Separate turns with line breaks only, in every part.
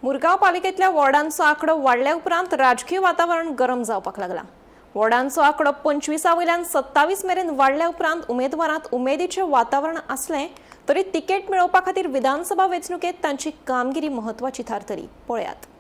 मुरगांव पालिकेतल्या वॉर्डांचो आंकडो वाडल्या उपरांत राजकीय वातावरण गरम जावपाक लागला। वॉर्डांचो आंकडो 25 वयल्यान 27 मेरेन वाडल्या उपरांत उमेदवारांत उमेदीचें वातावरण आसलें तरी तिकेट मेळोवपा खातीर विधानसभा वेंचणुकेंत तांची कामगिरी म्हत्वाची थारतली। पळयात।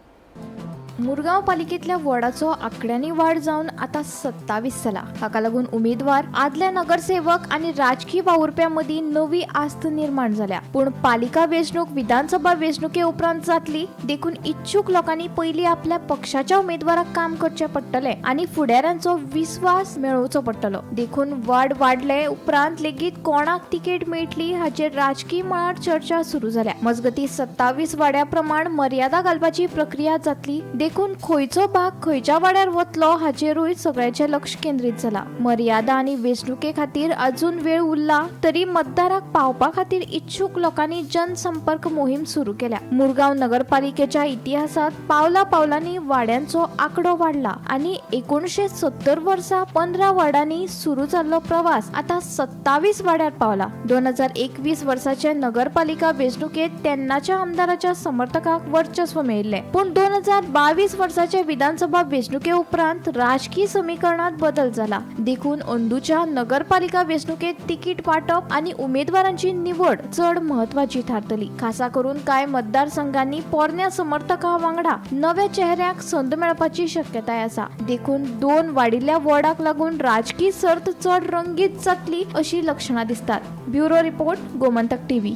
मुरगांव पालिकेतल्या वॉर्डाचो आंकड्यांनी वाढ जावन आता 27 जाला। हाका लागून उमेदवार, आदले नगरसेवक आणि राजकीय वावुरप्यां मदीं नवी आस्त निर्माण जाल्या। पूण पालिका वेंचणूक विधानसभा वेंचणुके उपरांत जातली देखून इच्छुक लोकांनी पयलीं आपल्या पक्षाच्या उमेदवाराक काम करचें पडटलें आणि फुडाऱ्यांचो विश्वास मेळोवचो पडटलो। देखून वाड वाडले उपरांत लेगीत कोणाक तिकेट मेळटली हाचेर राजकीय मळार चर्चा सुरू जाल्या। मजगतीं 27 वाड्या प्रमाण मर्यादा घालपाची प्रक्रिया जातली। देखून खंयचो भाग खंयच्या वाड्यार वतलो हाचेरूय सगळ्यांचें लक्ष केंद्रीत जाला। मर्यादा आनी वेंचणुके खातीर अजून वेळ उरला तरी मतदाराक पावपा खातीर इच्छुक लोकांनी जनसंपर्क मोहीम सुरू केल्या। मुरगांव नगरपालिकेच्या इतिहासात पावला पावलांनी वाड्यांचो आंकडो वाडला आणि 1970 वर्सा 15 वार्डांनी सुरू जाल्लो प्रवास आता 27 वाड्यार पावला। 2021 वर्साचे नगरपालिका वेंचणुकेत तेन्नाच्या आमदाराच्या समर्थकांक वर्चस्व मेळिल्लें, पूण 2022 वर्साचे विधानसभा वेंचणुके उपरांत राजकीय समीकरणात बदल जाला। देखून अंदूच्या नगरपालिका वेंचणुकेत तिकीट वांटप आणि उमेदवारांची निवड चड म्हत्वाची थारतली। खासा करून कांय मतदारसंघांनी पोरण्या समर्थकां वांगडा नव्या चेहऱ्याक संद मेळपाची शक्यताय आसा। देखून 2 वाडिल्ल्या वॉर्डाक लागून राजकीय सर्त चड रंगीत जातली अशी लक्षणां दिसतात। Bureau report, Gomantak TV.